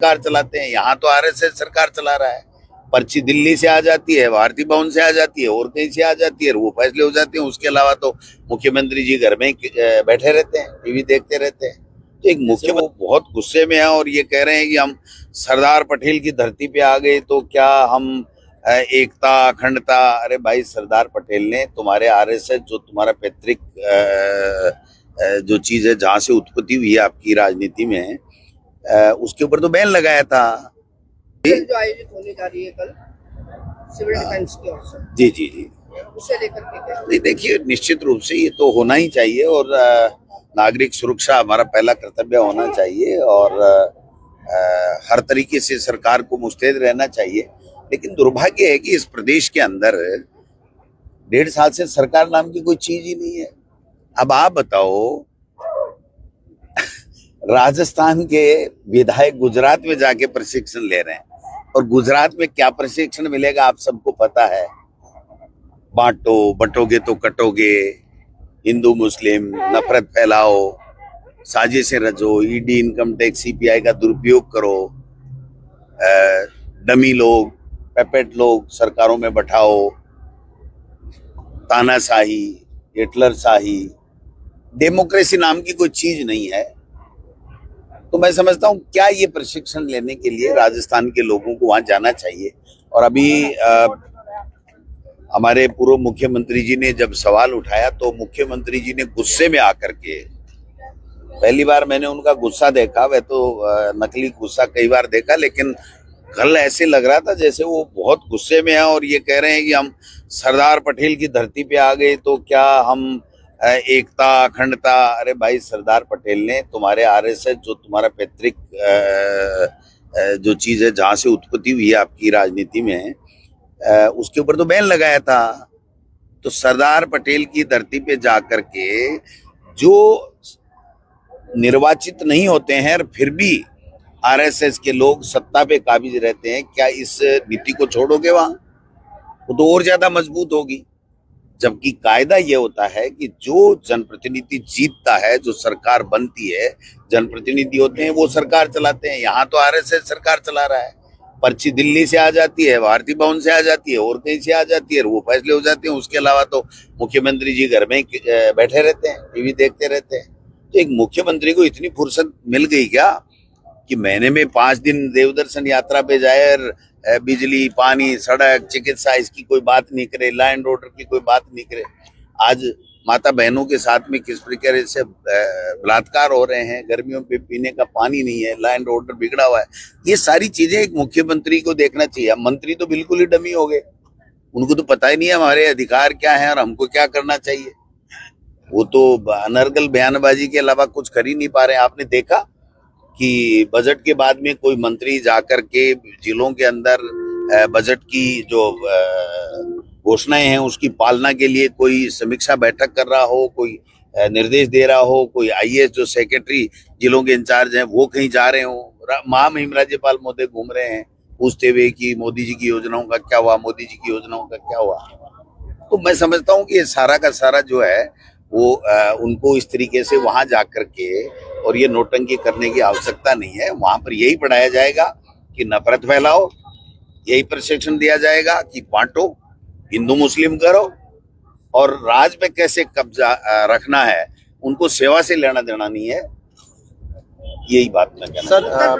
सरकार चलाते हैं, यहाँ तो आरएसएस सरकार चला रहा है। पर्ची दिल्ली से आ जाती है, भारतीय भवन से आ जाती है और कहीं से आ जाती है, वो फैसले हो जाते हैं। उसके अलावा तो मुख्यमंत्री जी घर में बैठे रहते हैं, टीवी देखते रहते हैं। तो एक मुख्यमंत्री बहुत गुस्से में है और ये कह रहे हैं कि हम सरदार पटेल की धरती पे आ गए तो क्या हम एकता अखंडता। अरे भाई, सरदार पटेल ने तुम्हारे आरएसएस जो तुम्हारा पैतृक जो चीज है जहां से उत्पत्ति हुई है आपकी राजनीति में, उसके ऊपर तो बैन लगाया था। जो आयोजित होने जा रही है कल सिविल डिफेंस की ओर से, जी जी जी, उसे लेकर के क्या? नहीं देखिए, निश्चित रूप से ये तो होना ही चाहिए और नागरिक सुरक्षा हमारा पहला कर्तव्य होना चाहिए और हर तरीके से सरकार को मुस्तैद रहना चाहिए। लेकिन दुर्भाग्य है कि इस प्रदेश के अंदर 1.5 साल से सरकार नाम की कोई चीज ही नहीं है। अब आप बताओ, राजस्थान के विधायक गुजरात में जाके प्रशिक्षण ले रहे हैं और गुजरात में क्या प्रशिक्षण मिलेगा आप सबको पता है। बांटो, बंटोगे तो कटोगे, हिंदू मुस्लिम नफरत फैलाओ, साजिशें रचो, ईडी इनकम टैक्स सीपीआई का दुरुपयोग करो, डमी लोग पेपेट लोग सरकारों में बैठाओ, तानाशाही, हिटलरशाही, डेमोक्रेसी नाम की कोई चीज नहीं है। तो मैं समझता हूँ क्या ये प्रशिक्षण लेने के लिए राजस्थान के लोगों को वहां जाना चाहिए। और अभी हमारे पूर्व मुख्यमंत्री जी ने जब सवाल उठाया तो मुख्यमंत्री जी ने गुस्से में आकर के, पहली बार मैंने उनका गुस्सा देखा, वह तो नकली गुस्सा कई बार देखा, लेकिन कल ऐसे लग रहा था जैसे वो बहुत गुस्से में है और ये कह रहे हैं कि हम सरदार पटेल की धरती पे आ गए तो क्या हम एकता अखंडता। अरे भाई, सरदार पटेल ने तुम्हारे आरएसएस जो तुम्हारा पैतृक जो चीज है जहां से उत्पत्ति हुई है आपकी राजनीति में, उसके ऊपर तो बैन लगाया था। तो सरदार पटेल की धरती पे जाकर के जो निर्वाचित नहीं होते हैं और फिर भी आरएसएस के लोग सत्ता पे काबिज रहते हैं, क्या इस नीति को छोड़ोगे? वहां वो तो और ज्यादा मजबूत होगी। जबकि कायदा ये होता है कि जो जनप्रतिनिधि जीतता है, जो सरकार बनती है, जनप्रतिनिधि होते हैं वो सरकार चलाते हैं। यहाँ तो आरएसएस सरकार चला रहा है। पर्ची दिल्ली से आ जाती है, भारतीय भवन से आ जाती है और कहीं से आ जाती है, वो फैसले हो जाते हैं। उसके अलावा तो मुख्यमंत्री जी घर में बैठे रहते हैं, टीवी देखते रहते हैं। तो एक मुख्यमंत्री को इतनी फुर्सत मिल गई क्या कि महीने में 5 दिन देवदर्शन यात्रा पे जाए और बिजली, पानी, सड़क, चिकित्सा इसकी कोई बात नहीं करे, लॉ एंड ऑर्डर की कोई बात नहीं करे। आज माता बहनों के साथ में किस प्रकार से बलात्कार हो रहे हैं, गर्मियों पे पीने का पानी नहीं है, लॉ एंड ऑर्डर बिगड़ा हुआ है। ये सारी चीजें एक मुख्यमंत्री को देखना चाहिए। मंत्री तो बिल्कुल ही डमी हो गए, उनको तो पता ही नहीं है हमारे अधिकार क्या है और हमको क्या करना चाहिए। वो तो अनर्गल बयानबाजी के अलावा कुछ कर ही नहीं पा रहे। आपने देखा कि बजट के बाद में कोई मंत्री जाकर के जिलों के अंदर बजट की जो घोषणाएं हैं उसकी पालना के लिए कोई समीक्षा बैठक कर रहा हो, कोई निर्देश दे रहा हो, कोई आईएएस जो सेक्रेटरी जिलों के इंचार्ज हैं वो कहीं जा रहे हो, महामहिम राज्यपाल महोदय घूम रहे हैं पूछते हुए कि मोदी जी की योजनाओं का क्या हुआ, मोदी जी की योजनाओं का क्या हुआ। तो मैं समझता हूँ कि ये सारा का सारा जो है वो उनको इस तरीके से वहां जाकर के और ये नोटंकी करने की आवश्यकता नहीं है। वहां पर यही पढ़ाया जाएगा कि नफरत फैलाओ, यही प्रशिक्षण दिया जाएगा कि बांटो, हिंदू मुस्लिम करो और राज पे कैसे कब्जा रखना है। उनको सेवा से लेना देना नहीं है। यही बात मैं कहना चाहता हूं।